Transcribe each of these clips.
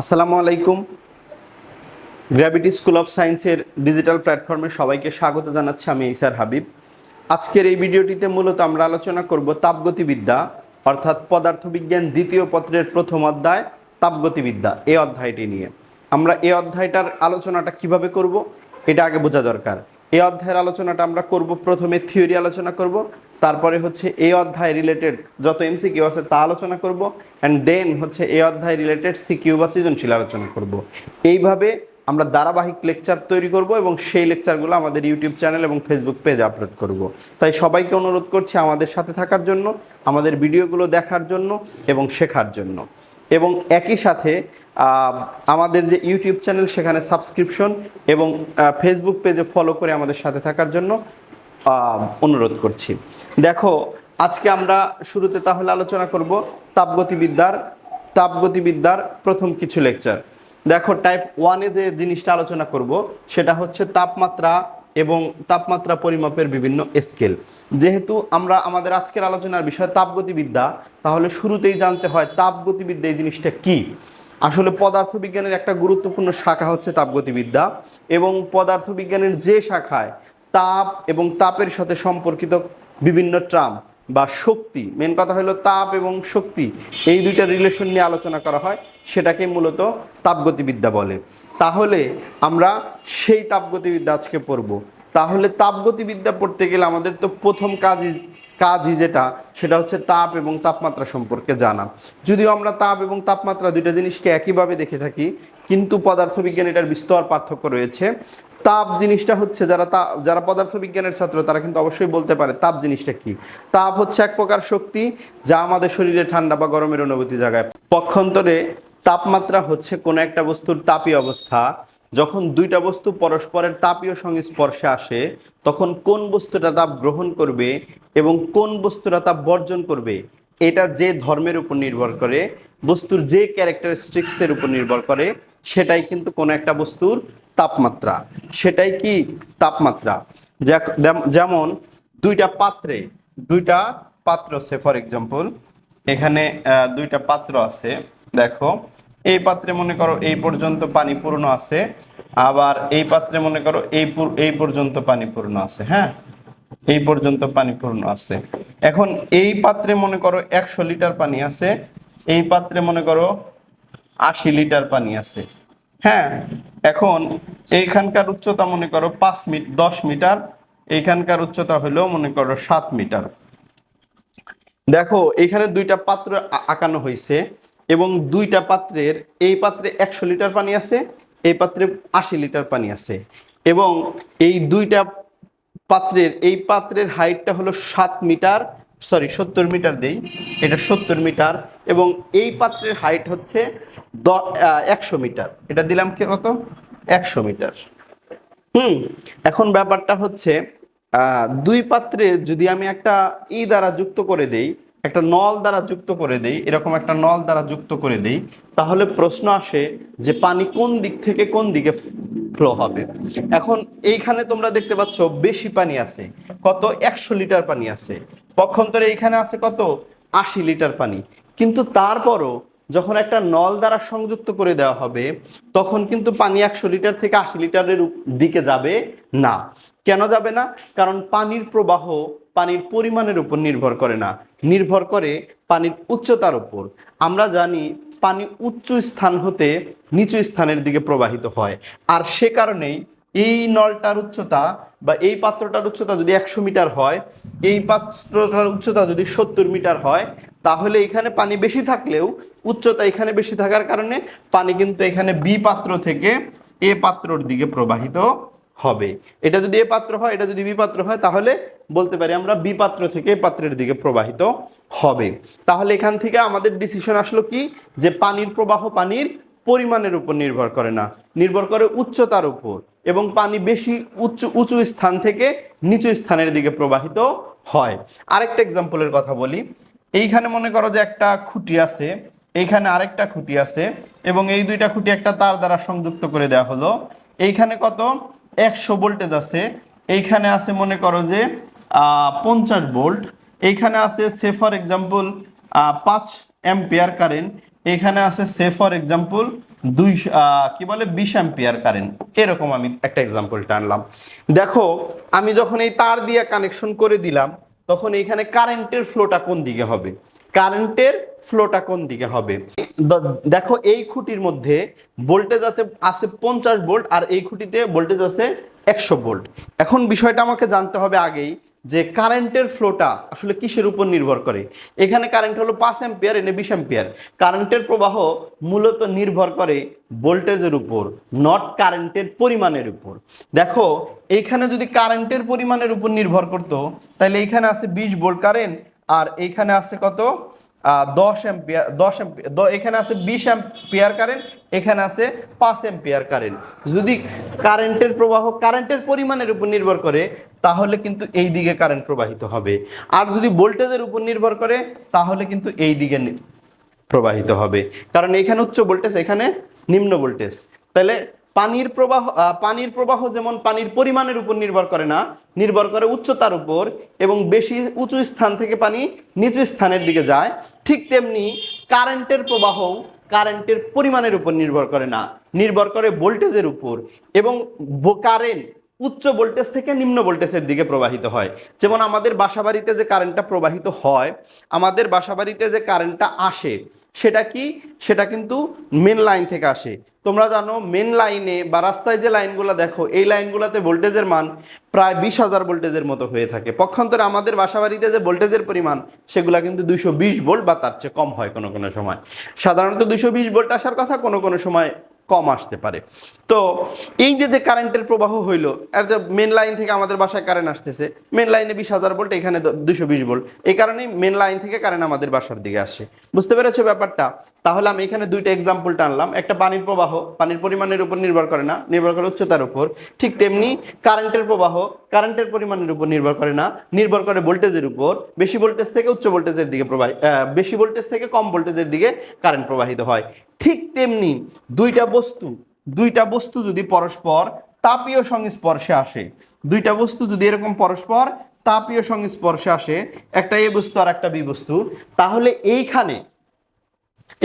আসসালামু আলাইকুম। Gravity school of সায়েন্সের ডিজিটাল প্ল্যাটফর্মে সবাইকে স্বাগত জানাচ্ছি। আমি ইসার হাবিব। আজকের এই ভিডিওটিতে মূলত আমরা আলোচনা করব তাপগতিবিদ্যা, অর্থাৎ পদার্থবিজ্ঞান দ্বিতীয় পত্রের প্রথম অধ্যায় তাপগতিবিদ্যা, এই অধ্যায়টি নিয়ে। আমরা এই অধ্যায়টার আলোচনাটা কিভাবে করব এটা আগে বোঝা দরকার। এই অধ্যায়ের আলোচনাটা আমরা করব, প্রথমে থিওরি আলোচনা করব, তারপরে হচ্ছে এই অধ্যায় রিলেটেড যত এমসিকিউ আছে তা আলোচনা করব, অ্যান্ড দেন হচ্ছে এই অধ্যায় রিলেটেড সিকিউ বা সৃজনশীল আলোচনা করব। এইভাবে আমরা ধারাবাহিক লেকচার তৈরি করব এবং সেই লেকচারগুলো আমাদের ইউটিউব চ্যানেল এবং ফেসবুক পেজে আপলোড করব। তাই সবাইকে অনুরোধ করছি আমাদের সাথে থাকার জন্য, আমাদের ভিডিওগুলো দেখার জন্য এবং শেখার জন্য। এবং একই সাথে আমাদের যে ইউটিউব চ্যানেল সেখানে সাবস্ক্রিপশন এবং ফেসবুক পেজে ফলো করে আমাদের সাথে থাকার জন্য অনুরোধ করছি। দেখো, আজকে আমরা শুরুতে তাহলে আলোচনা করব তাপগতিবিদ্যার প্রথম কিছু লেকচার। দেখো, টাইপ 1-এ যে জিনিসটা আলোচনা করব সেটা হচ্ছে তাপমাত্রা এবং তাপমাত্রা পরিমাপের বিভিন্ন স্কেল। যেহেতু আমরা আমাদের আজকের আলোচনার বিষয় তাপগতিবিদ্যা, তাহলে শুরুতেই জানতে হয় তাপগতিবিদ্যা এই জিনিসটা কি। আসলে পদার্থবিজ্ঞানের একটা গুরুত্বপূর্ণ শাখা হচ্ছে তাপগতিবিদ্যা, এবং পদার্থবিজ্ঞানের যে শাখায় তাপ এবং তাপের সাথে সম্পর্কিত বিভিন্ন ট্রাম বা শক্তি, মেন কথা হলো তাপ এবং শক্তি, এই দুইটা রিলেশন নিয়ে আলোচনা করা হয়, সেটাকে মূলত তাপগতিবিদ্যা বলে। তাহলে আমরা সেই তাপগতিবিদ্যা আজকে পড়ব। তাহলে তাপগতিবিদ্যা পড়তে গেলে আমাদের তো প্রথম কাজই সেটা হচ্ছে তাপ এবং তাপমাত্রা সম্পর্কে জানা। যদিও আমরা তাপ এবং তাপমাত্রা দুইটা জিনিসকে একইভাবে দেখে থাকি, কিন্তু পদার্থবিজ্ঞান এটার বিস্তর পার্থক্য রয়েছে। তাপ জিনিসটা হচ্ছে যারা পদার্থবিজ্ঞানের ছাত্র তারা কিন্তু অবশ্যই বলতে পারে তাপ জিনিসটা কি। তাপ হচ্ছে এক প্রকার শক্তি যা আমাদের শরীরে ঠান্ডা বা গরমের অনুভূতি জাগায়। পক্ষান্তরে তাপমাত্রা হচ্ছে কোনো একটা বস্তুর তাপীয় অবস্থা। যখন দুইটা বস্তু পরস্পরের তাপীয় সংস্পর্শে আসে, তখন কোন বস্তুটা তাপ গ্রহণ করবে এবং কোন বস্তুটা তাপ বর্জন করবে, এটা যে ধর্মের উপর নির্ভর করে, বস্তুর যে ক্যারেক্টারিস্টিক্সের উপর নির্ভর করে, সেটাই কিন্তু কোনো একটা বস্তুর তাপমাত্রা। সেটাই কি তাপমাত্রা। যেমন দুইটা পাত্র আছে, ফর এক্সাম্পল এখানে দুইটা পাত্র আছে। দেখো, এই পাত্রে মনে করো এই পর্যন্ত পানি পূর্ণ আছে, আবার এই পাত্রে মনে করো এই পর্যন্ত পানি পূর্ণ আছে। হ্যাঁ, এই পর্যন্ত পানি পূর্ণ আছে। এখন এই পাত্রে মনে করো 100 লিটার পানি আছে, এই পাত্রে মনে করো 80 লিটার পানি আছে। হ্যাঁ, এখন এইখানকার উচ্চতা মনে করো 10 মিটার, এইখানকার উচ্চতা হলো মনে করো 7 মিটার। দেখো, এখানে দুইটা পাত্র আঁকানো হয়েছে এবং দুইটা পাত্রের, এই পাত্রে 100 লিটার পানি আছে, এই পাত্রে 80 লিটার পানি আছে, এবং এই দুইটা এই পাত্রের হাইটটা হলো 70 মিটার দেই, এটা 70 মিটার, এবং এই পাত্রের হাইট হচ্ছে 100 মিটার। এটা দিলাম কি কত? 100 মিটার। এখন ব্যাপারটা হচ্ছে দুই পাত্রে যদি আমি একটা দ্বারা যুক্ত করে দেই, একটা নল দ্বারা যুক্ত করে দেই, এরকম একটা নল দ্বারা যুক্ত করে দেই, তাহলে প্রশ্ন আসে যে পানি কোন দিক থেকে কোন দিকে ফ্লো হবে। এখন এইখানে তোমরা দেখতে পাচ্ছ বেশি পানি আছে, কত? 100 লিটার পানি আছে। পক্ষান্তরে এইখানে আছে কত? 80 লিটার পানি। কিন্তু তারপরও যখন একটা নল দ্বারা সংযুক্ত করে দেওয়া হবে, তখন কিন্তু পানি 100 লিটার থেকে 80 লিটারের দিকে যাবে না। কেন যাবে না? কারণ পানির প্রবাহ পানির পরিমাণের উপর নির্ভর করে না, নির্ভর করে পানির উচ্চতার উপর। আমরা জানি পানি উচ্চ স্থান হতে নিচু স্থানের দিকে প্রবাহিত হয়, আর সে কারণেই এই নলটার উচ্চতা বা এই পাত্রটার উচ্চতা যদি 100 মিটার হয়, এই পাত্রটার উচ্চতা যদি 70 মিটার হয়, তাহলে এখানে পানি বেশি থাকলেও উচ্চতা এখানে বেশি থাকার কারণে পানি কিন্তু এখানে বি পাত্র থেকে এ পাত্রর দিকে প্রবাহিত হবে। এটা যদি এ পাত্র হয়, এটা যদি বি পাত্র হয়, তাহলে বলতে পারি আমরা বি পাত্র থেকে এ পাত্রের দিকে প্রবাহিত হবে। তাহলে এখান থেকে আমাদের ডিসিশন আসলো কি, যে পানির প্রবাহ পানির পরিমাণের উপর নির্ভর করে না, নির্ভর করে উচ্চতার উপর, এবং পানি বেশি উঁচু স্থান থেকে নিচু স্থানের দিকে প্রবাহিত হয়। আরেকটা এক্সাম্পলের কথা বলি। এইখানে মনে করো যে একটা খুঁটি আছে, এইখানে আরেকটা খুঁটি আছে, এবং এই দুইটা খুঁটি একটা তার দ্বারা সংযুক্ত করে দেওয়া হলো। এইখানে কত? 100 ভোল্টেজ আছে, এইখানে আছে মনে করো যে 50 ভোল্ট, এইখানে আছে সে ফর এক্সাম্পল 5 অ্যাম্পিয়ার কারেন্ট, এইখানে আছে সে ফর এক্সাম্পল কি বলে 20 অ্যাম্পিয়ার কারেন্ট, এরকম আমি একটা এক্সাম্পল টানলাম। দেখো আমি যখন এই তার দিয়ে কানেকশন করে দিলাম তখন এইখানে কারেন্টের ফ্লোটা কোন দিকে হবে, কারেন্টের ফ্লোটা কোন দিকে হবে। দেখো এই খুঁটির মধ্যে ভোল্টেজ আছে 50 ভোল্ট আর এই খুঁটিতে ভোল্টেজ আছে 100 ভোল্ট। এখন বিষয়টা আমাকে জানতে হবে আগেই যে কারেন্টের ফ্লোটা আসলে কিসের উপর নির্ভর করে। এখানে কারেন্ট হলো 5 অ্যাম্পিয়ার, এনে 20 অ্যাম্পিয়ার। কারেন্টের প্রবাহ মূলত নির্ভর করে ভোল্টেজের উপর, নট কারেন্টের পরিমাণের উপর। দেখো এইখানে যদি কারেন্টের পরিমাণের উপর নির্ভর করতো তাহলে এইখানে আছে 20 ভোল্ট কারেন্ট আর এইখানে আছে কত 10 অ্যাম্পিয়ার, এখানে আছে 20 অ্যাম্পিয়ার কারেন্ট, এখানে আছে 5 অ্যাম্পিয়ার কারেন্ট। যদি কারেন্টের প্রবাহ কারেন্টের পরিমাণের উপর নির্ভর করে তাহলে কিন্তু এই দিকে কারেন্ট প্রবাহিত হবে, আর যদি ভোল্টেজের উপর নির্ভর করে তাহলে কিন্তু এই দিকে প্রবাহিত হবে। কারণ এখানে উচ্চ ভোল্টেজ, এখানে নিম্ন ভোল্টেজ। তাহলে পানির প্রবাহ যেমন পানির পরিমাণের উপর নির্ভর করে না, নির্ভর করে উচ্চতার উপর, এবং বেশি উঁচু স্থান থেকে পানি নিচু স্থানের দিকে যায়, ঠিক তেমনি কারেন্টের প্রবাহ কারেন্টের পরিমাণের উপর নির্ভর করে না, নির্ভর করে ভোল্টেজের উপর। এবং কারেন্ট উচ্চ ভোল্টেজ থেকে নিম্ন ভোল্টেজের দিকে প্রবাহিত হয়। যেমন আমাদের বাসাবাড়িতে যে কারেন্টটা প্রবাহিত হয়, আমাদের বাসাবাড়িতে যে কারেন্টটা আসে সেটা কি, সেটা কিন্তু মেন লাইন থেকে আসে। তোমরা জানো মেন লাইনে বা রাস্তায় যে লাইনগুলো দেখো এই লাইনগুলোতে ভোল্টেজের মান প্রায় 20,000 ভোল্টেজের মতো হয়ে থাকে। পক্ষান্তরে আমাদের বাসাবাড়িতে যে ভোল্টেজের পরিমাণ সেগুলো কিন্তু 220 ভোল্ট বা তার চেয়ে কম হয় কোনো কোনো সময়। সাধারণত 220 ভোল্ট আসার কথা, কোনো কোনো সময় কম আসতে পারে। তো এই যে কারেন্টের প্রবাহ হইলো, আর যে মেন লাইন থেকে আমাদের বাসায় কারেন্ট আসতেছে, মেন লাইনে 20,000 ভোল্ট, এখানে 220 ভোল্ট, এই কারণেই মেন লাইন থেকে কারেন্ট আমাদের বাসার দিকে আসে। বুঝতে পেরেছো ব্যাপারটা? তাহলে আমি এখানে দুইটা এক্সাম্পল টানলাম। একটা পানির প্রবাহ পানির পরিমাণের উপর নির্ভর করে না, নির্ভর করে উচ্চতার উপর। ঠিক তেমনি কারেন্টের প্রবাহ কারেন্টের পরিমাণের উপর নির্ভর করে না, নির্ভর করে ভোল্টেজের উপর। বেশি ভোল্টেজ থেকে উচ্চ ভোল্টেজের দিকে বেশি ভোল্টেজ থেকে কম ভোল্টেজের দিকে কারেন্ট প্রবাহিত হয়। ঠিক তেমনি দুইটা বস্তু যদি পরস্পর তাপীয় সংস্পর্শে আসে, দুইটা বস্তু যদি এরকম পরস্পর তাপীয় সংস্পর্শে আসে, একটা এ বস্তু আর একটা বি বস্তু, তাহলে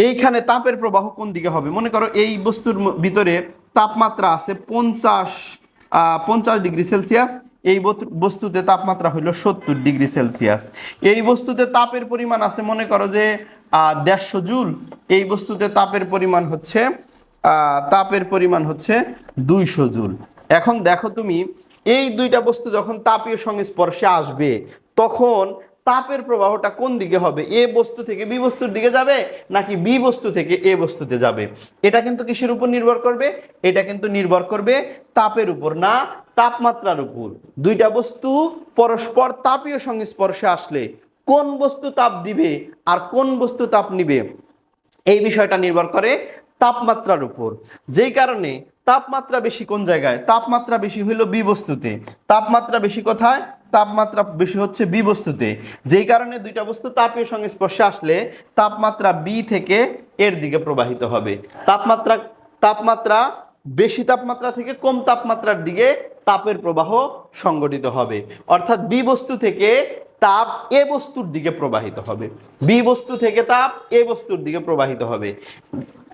এইখানে তাপের প্রবাহ কোন দিকে হবে। মনে করো এই বস্তুর ভিতরে তাপমাত্রা আছে 50 ডিগ্রি সেলসিয়াস, এই বস্তুতে তাপমাত্রা হইল 70 ডিগ্রি সেলসিয়াস। এই বস্তুতে তাপের পরিমাণ আছে মনে করো যে 150 জুল, এই বস্তুতে তাপের পরিমাণ হচ্ছে 200 জুল। এখন দেখো তুমি এই দুইটা বস্তু যখন তাপীয় সংস্পর্শে আসবে তখন তাপের প্রবাহটা কোন দিকে হবে, এ বস্তু থেকে বি বস্তুর দিকে যাবে নাকি বি বস্তু থেকে এ বস্তুতে যাবে। এটা কিন্তু কিসের উপর নির্ভর করবে, এটা কিন্তু নির্ভর করবে তাপের উপর, না তাপমাত্রার উপর। দুইটা বস্তু পরস্পর তাপীয় সংস্পর্শে আসলে কোন বস্তু তাপ দিবে আর কোন বস্তু তাপ নিবে, এই বিষয়টা নির্ভর করে তাপমাত্রার উপর। যেই কারণে তাপমাত্রা বেশি কোন জায়গায়, তাপমাত্রা বেশি হইল বি বস্তুতে। তাপমাত্রা বেশি কোথায়, তাপমাত্রা বেশি হচ্ছে বি বস্তুতে। যেই কারণে দুইটা বস্তু তাপীয় সংস্পর্শে আসলে তাপমাত্রা বি থেকে এর দিকে প্রবাহিত হবে। তাপমাত্রা বেশি তাপমাত্রা থেকে কম তাপমাত্রার দিকে তাপের প্রবাহ সংঘটিত হবে, অর্থাৎ বি বস্তু থেকে তাপ এ বস্তুর দিকে প্রবাহিত হবে, বি বস্তু থেকে তাপ এ বস্তুর দিকে প্রবাহিত হবে।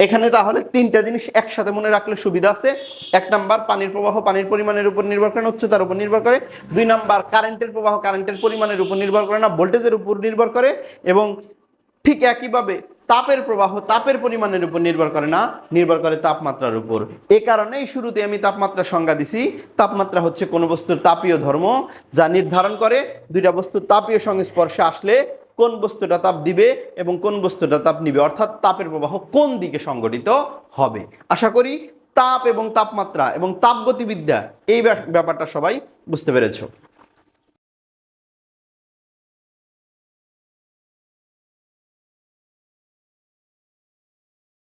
এখানে তাহলে তিনটা জিনিস একসাথে মনে রাখলে সুবিধা আছে। 1 নাম্বার পানির প্রবাহ পানির পরিমাণের উপর নির্ভর করে না, উচ্চতার উপর নির্ভর করে। 2 নাম্বার কারেন্টের প্রবাহ কারেন্টের পরিমাণের উপর নির্ভর করে না, ভোল্টেজের উপর নির্ভর করে। এবং ঠিক একইভাবে তাপের প্রবাহ তাপের পরিমাণের উপর নির্ভর করে না, নির্ভর করে তাপমাত্রার উপর। এ কারণেই শুরুতে আমি তাপমাত্রার সংজ্ঞা দিছি। তাপমাত্রা হচ্ছে কোনো বস্তুর তাপীয় ধর্ম, যা নির্ধারণ করে দুইটা বস্তুর তাপীয় সংস্পর্শে আসলে কোন বস্তুটা তাপ দিবে এবং কোন বস্তুটা তাপ নিবে, অর্থাৎ তাপের প্রবাহ কোন দিকে সংঘটিত হবে। আশা করি তাপ এবং তাপমাত্রা এবং তাপগতিবিদ্যা এই ব্যাপারটা সবাই বুঝতে পেরেছো।